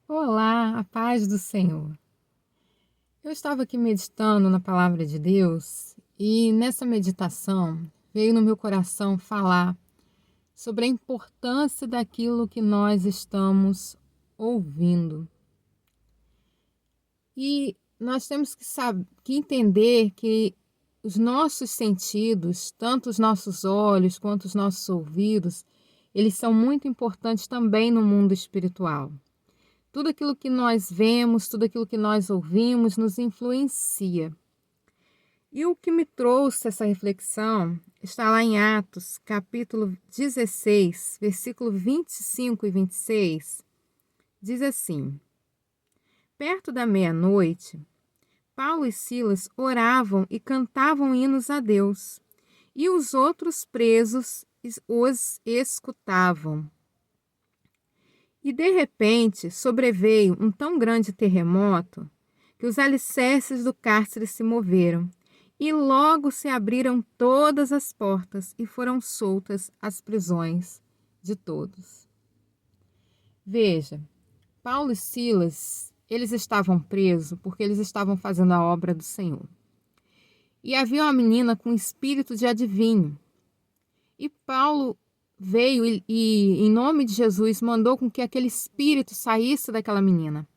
Olá, a paz do Senhor. Eu estava aqui meditando na palavra de Deus e nessa meditação veio no meu coração falar sobre a importância daquilo que nós estamos ouvindo. E nós temos que entender que os nossos sentidos, tanto os nossos olhos quanto os nossos ouvidos, eles são muito importantes também no mundo espiritual. Tudo aquilo que nós vemos, tudo aquilo que nós ouvimos nos influencia. E o que me trouxe essa reflexão está lá em Atos, capítulo 16, versículo 25 e 26. Diz assim: Perto da meia-noite, Paulo e Silas oravam e cantavam hinos a Deus, e os outros presos os escutavam. E de repente sobreveio um tão grande terremoto que os alicerces do cárcere se moveram, e logo se abriram todas as portas e foram soltas as prisões de todos. Veja, Paulo e Silas, eles estavam presos porque eles estavam fazendo a obra do Senhor. E havia uma menina com espírito de adivinho. E Paulo veio e, em nome de Jesus, mandou com que aquele espírito saísse daquela menina.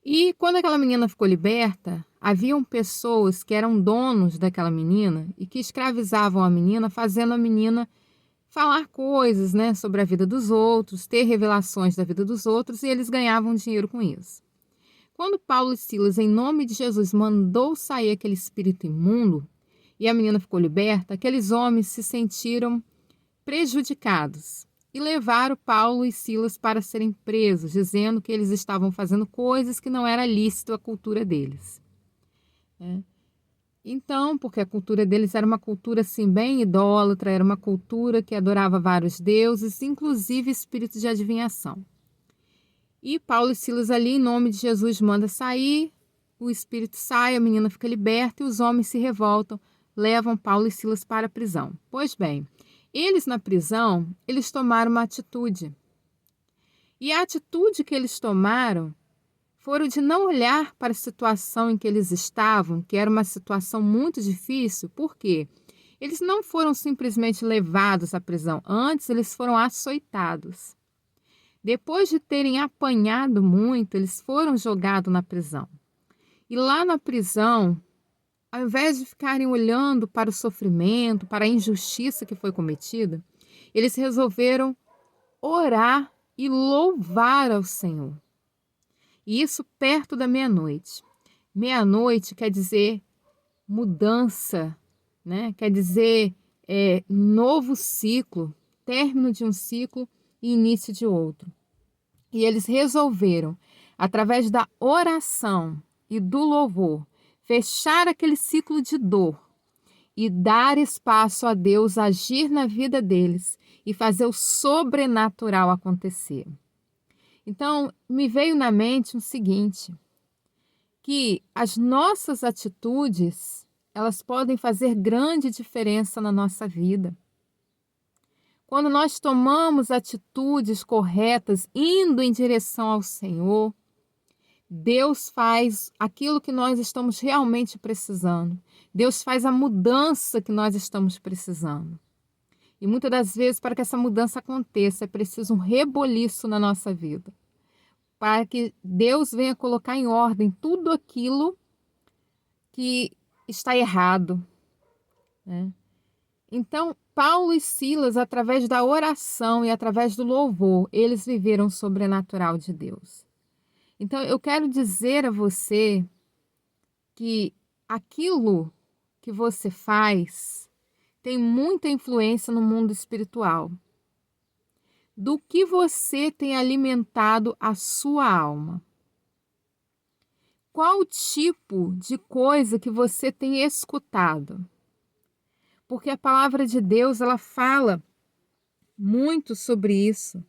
E quando aquela menina ficou liberta, haviam pessoas que eram donos daquela menina e que escravizavam a menina, fazendo a menina falar coisas, sobre a vida dos outros, ter revelações da vida dos outros, e eles ganhavam dinheiro com isso. Quando Paulo e Silas, em nome de Jesus, mandou sair aquele espírito imundo e a menina ficou liberta, aqueles homens se sentiram prejudicados e levaram Paulo e Silas para serem presos, dizendo que eles estavam fazendo coisas que não era lícito à cultura deles. Então, porque a cultura deles era uma cultura assim bem idólatra, era uma cultura que adorava vários deuses, inclusive espíritos de adivinhação. E Paulo e Silas ali, em nome de Jesus, manda sair, o espírito sai, a menina fica liberta e os homens se revoltam, levam Paulo e Silas para a prisão. Pois bem, eles na prisão, eles tomaram uma atitude. E a atitude que eles tomaram foram de não olhar para a situação em que eles estavam, que era uma situação muito difícil. Por quê? Eles não foram simplesmente levados à prisão, antes eles foram açoitados. Depois de terem apanhado muito, eles foram jogados na prisão. E lá na prisão, ao invés de ficarem olhando para o sofrimento, para a injustiça que foi cometida, eles resolveram orar e louvar ao Senhor. E isso perto da meia-noite. Meia-noite quer dizer mudança, quer dizer novo ciclo, término de um ciclo e início de outro. E eles resolveram, através da oração e do louvor, fechar aquele ciclo de dor e dar espaço a Deus agir na vida deles e fazer o sobrenatural acontecer. Então, me veio na mente o seguinte, que as nossas atitudes, elas podem fazer grande diferença na nossa vida. Quando nós tomamos atitudes corretas, indo em direção ao Senhor, Deus faz aquilo que nós estamos realmente precisando. Deus faz a mudança que nós estamos precisando. E muitas das vezes, para que essa mudança aconteça, é preciso um reboliço na nossa vida. Para que Deus venha colocar em ordem tudo aquilo que está errado. Então, Paulo e Silas, através da oração e através do louvor, eles viveram o sobrenatural de Deus. Então, eu quero dizer a você que aquilo que você faz tem muita influência no mundo espiritual. Do que você tem alimentado a sua alma? Qual o tipo de coisa que você tem escutado? Porque a palavra de Deus, ela fala muito sobre isso,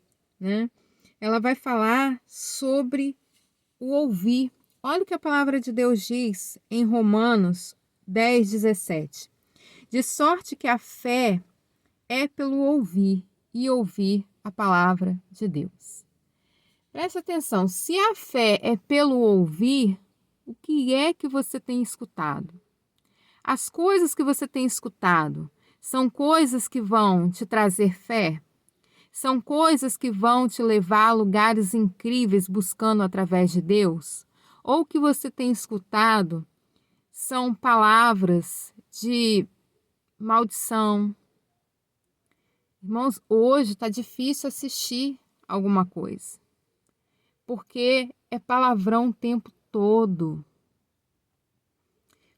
Ela vai falar sobre o ouvir. Olha o que a palavra de Deus diz em Romanos 10:17. De sorte que a fé é pelo ouvir e ouvir a palavra de Deus. Preste atenção, se a fé é pelo ouvir, o que é que você tem escutado? As coisas que você tem escutado são coisas que vão te trazer fé? São coisas que vão te levar a lugares incríveis buscando através de Deus? Ou o que você tem escutado são palavras de maldição? Irmãos, hoje está difícil assistir alguma coisa, porque é palavrão o tempo todo.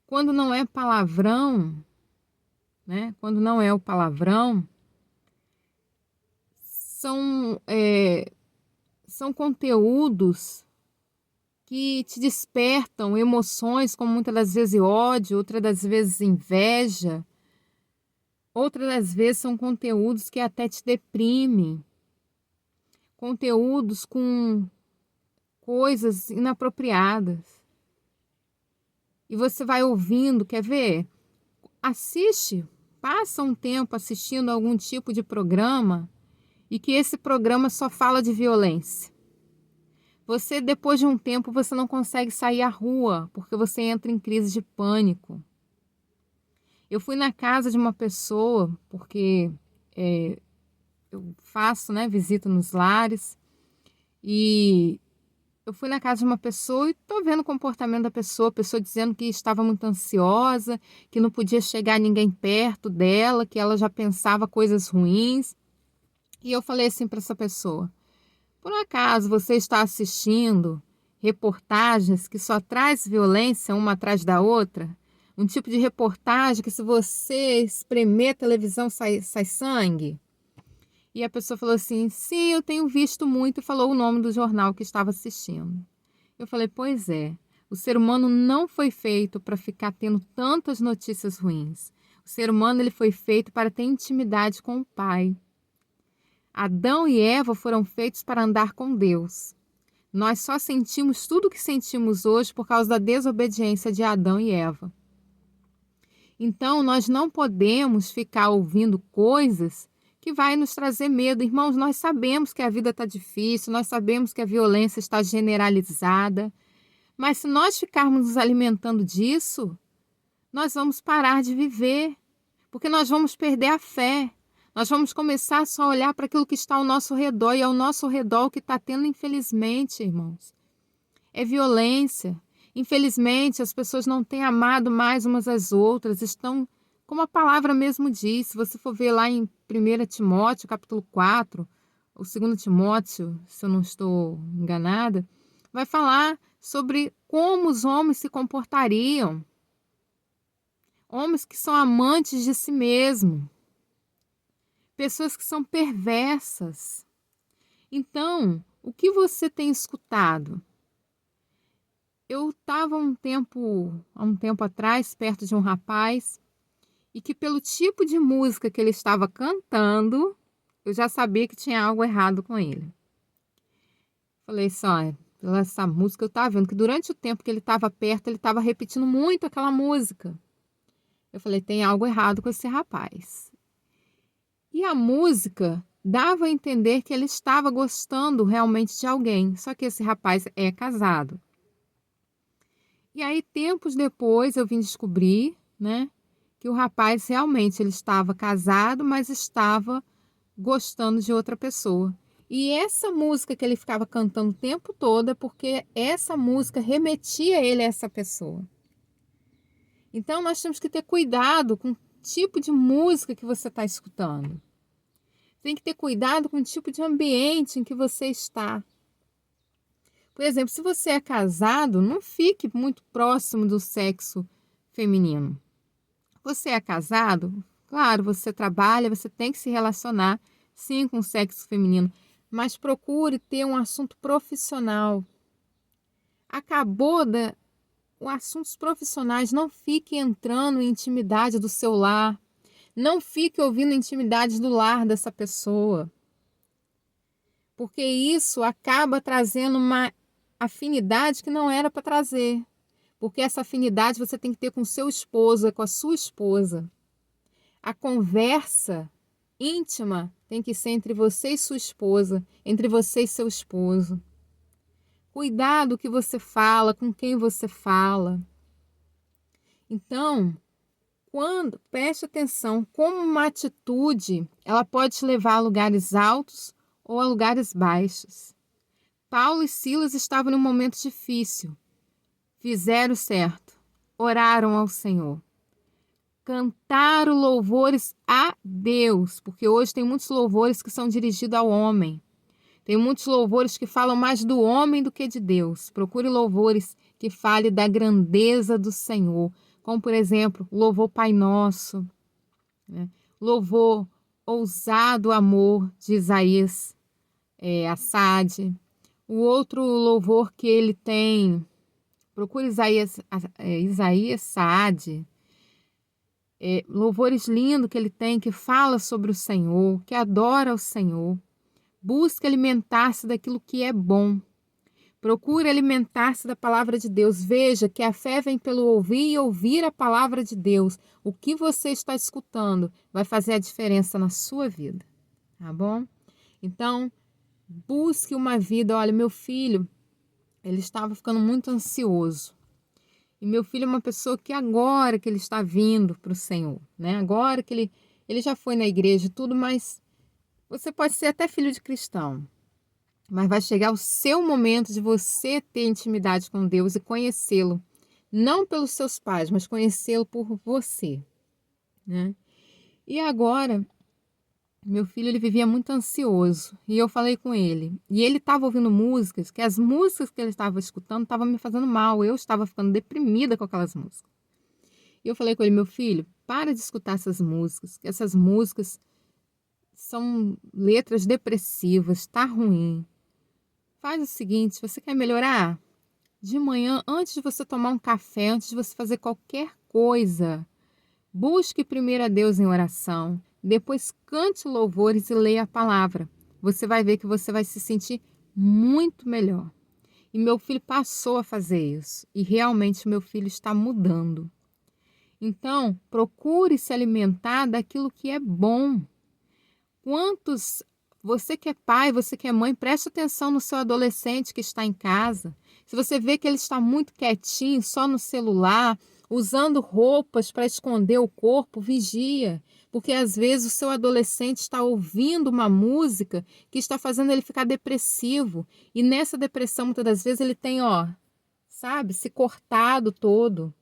Quando não é palavrão, né? Quando não é o palavrão, são conteúdos que te despertam emoções, como muitas das vezes ódio, outras das vezes inveja, outras das vezes são conteúdos que até te deprimem, conteúdos com coisas inapropriadas. E você vai ouvindo, quer ver? Assiste, passa um tempo assistindo algum tipo de programa e que esse programa só fala de violência. Você, depois de um tempo, você não consegue sair à rua, porque você entra em crise de pânico. Eu fui na casa de uma pessoa, porque eu faço, né, visita nos lares, e eu fui na casa de uma pessoa e estou vendo o comportamento da pessoa, a pessoa dizendo que estava muito ansiosa, que não podia chegar ninguém perto dela, que ela já pensava coisas ruins. E eu falei assim para essa pessoa: por acaso você está assistindo reportagens que só traz violência uma atrás da outra? Um tipo de reportagem que se você espremer a televisão sai sangue? E a pessoa falou assim: sim, eu tenho visto muito, e falou o nome do jornal que estava assistindo. Eu falei: pois é, o ser humano não foi feito para ficar tendo tantas notícias ruins. O ser humano ele foi feito para ter intimidade com o Pai. Adão e Eva foram feitos para andar com Deus. Nós só sentimos tudo o que sentimos hoje por causa da desobediência de Adão e Eva. Então, nós não podemos ficar ouvindo coisas que vai nos trazer medo. Irmãos, nós sabemos que a vida está difícil, nós sabemos que a violência está generalizada, mas se nós ficarmos nos alimentando disso, nós vamos parar de viver, porque nós vamos perder a fé. Nós vamos começar só a olhar para aquilo que está ao nosso redor, e ao nosso redor o que está tendo, infelizmente, irmãos, é violência. Infelizmente, as pessoas não têm amado mais umas às outras, estão, como a palavra mesmo diz, se você for ver lá em 1 Timóteo, capítulo 4, ou 2 Timóteo, se eu não estou enganada, vai falar sobre como os homens se comportariam. Homens que são amantes de si mesmos. Pessoas que são perversas. Então, o que você tem escutado? Eu estava há um tempo atrás, perto de um rapaz, e que pelo tipo de música que ele estava cantando, eu já sabia que tinha algo errado com ele. Falei só, pela essa música eu estava vendo que durante o tempo que ele estava perto, ele estava repetindo muito aquela música. Eu falei, tem algo errado com esse rapaz. E a música dava a entender que ele estava gostando realmente de alguém, só que esse rapaz é casado. E aí, tempos depois, eu vim descobrir, né, que o rapaz realmente ele estava casado, mas estava gostando de outra pessoa. E essa música que ele ficava cantando o tempo todo é porque essa música remetia ele a essa pessoa. Então, nós temos que ter cuidado com o tipo de música que você está escutando. Tem que ter cuidado com o tipo de ambiente em que você está. Por exemplo, se você é casado, não fique muito próximo do sexo feminino. Você é casado? Claro, você trabalha, você tem que se relacionar, sim, com o sexo feminino, mas procure ter um assunto profissional. Acabou os assuntos profissionais, não fique entrando em intimidade do seu lar, não fique ouvindo intimidades do lar dessa pessoa, porque isso acaba trazendo uma afinidade que não era para trazer, porque essa afinidade você tem que ter com seu esposo, com a sua esposa. A conversa íntima tem que ser entre você e sua esposa, entre você e seu esposo. Cuidado o que você fala, com quem você fala. Então, preste atenção, como uma atitude, ela pode te levar a lugares altos ou a lugares baixos. Paulo e Silas estavam num momento difícil. Fizeram certo, oraram ao Senhor. Cantaram louvores a Deus, porque hoje tem muitos louvores que são dirigidos ao homem. Tem muitos louvores que falam mais do homem do que de Deus. Procure louvores que falem da grandeza do Senhor, como por exemplo, louvor Pai Nosso, né? Louvor Ousado Amor de Isaías Assad. O outro louvor que ele tem, procure Isaías Saad. Louvores lindos que ele tem, que fala sobre o Senhor, que adora o Senhor. Busque alimentar-se daquilo que é bom. Procure alimentar-se da palavra de Deus. Veja que a fé vem pelo ouvir e ouvir a palavra de Deus. O que você está escutando vai fazer a diferença na sua vida, tá bom? Então, busque uma vida. Olha, meu filho, ele estava ficando muito ansioso. E meu filho é uma pessoa que agora que ele está vindo para o Senhor, né? Agora que ele já foi na igreja e tudo, mas você pode ser até filho de cristão. Mas vai chegar o seu momento de você ter intimidade com Deus e conhecê-lo. Não pelos seus pais, mas conhecê-lo por você, né? E agora, meu filho, ele vivia muito ansioso. E eu falei com ele. E ele estava ouvindo músicas, que as músicas que ele estava escutando estavam me fazendo mal. Eu estava ficando deprimida com aquelas músicas. E eu falei com ele, meu filho, para de escutar essas músicas, que essas músicas são letras depressivas, tá ruim. Faz o seguinte, você quer melhorar? De manhã, antes de você tomar um café, antes de você fazer qualquer coisa, busque primeiro a Deus em oração, depois cante louvores e leia a palavra. Você vai ver que você vai se sentir muito melhor. E meu filho passou a fazer isso, e realmente meu filho está mudando. Então, procure se alimentar daquilo que é bom. Você que é pai, você que é mãe, preste atenção no seu adolescente que está em casa. Se você vê que ele está muito quietinho, só no celular, usando roupas para esconder o corpo, vigia. Porque às vezes o seu adolescente está ouvindo uma música que está fazendo ele ficar depressivo. E nessa depressão, muitas das vezes, ele tem, se cortado todo.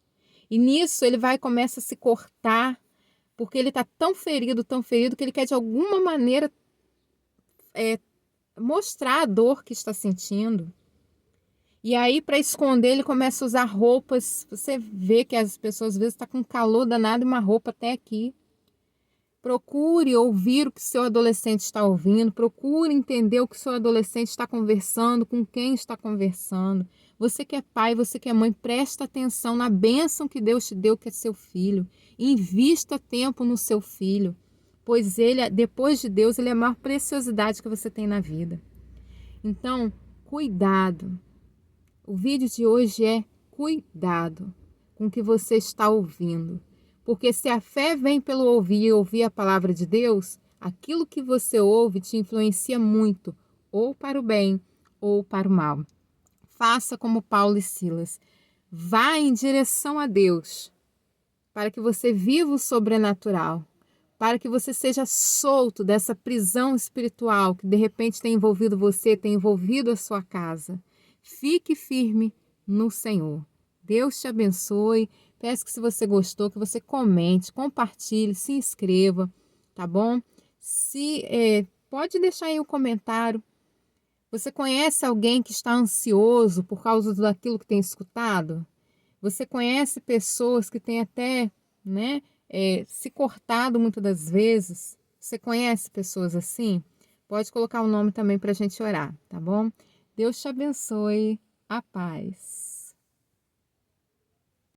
E nisso ele começa a se cortar, porque ele está tão ferido, que ele quer de alguma maneira mostrar a dor que está sentindo. E aí, para esconder, ele começa a usar roupas. Você vê que as pessoas às vezes estão com calor danado e uma roupa até aqui. Procure ouvir o que seu adolescente está ouvindo. Procure entender o que seu adolescente está conversando, com quem está conversando. Você que é pai, você que é mãe, presta atenção na bênção que Deus te deu, que é seu filho. Invista tempo no seu filho, pois ele, depois de Deus, ele é a maior preciosidade que você tem na vida. Então, cuidado. O vídeo de hoje é cuidado com o que você está ouvindo. Porque se a fé vem pelo ouvir e ouvir a palavra de Deus, aquilo que você ouve te influencia muito, ou para o bem ou para o mal. Faça como Paulo e Silas. Vá em direção a Deus, para que você viva o sobrenatural, para que você seja solto dessa prisão espiritual que de repente tem envolvido você, tem envolvido a sua casa. Fique firme no Senhor. Deus te abençoe. Peço que, se você gostou, que você comente, compartilhe, se inscreva, tá bom? Pode deixar aí um comentário. Você conhece alguém que está ansioso por causa daquilo que tem escutado? Você conhece pessoas que têm até, se cortado muitas das vezes? Você conhece pessoas assim? Pode colocar o nome também para a gente orar, tá bom? Deus te abençoe. A paz.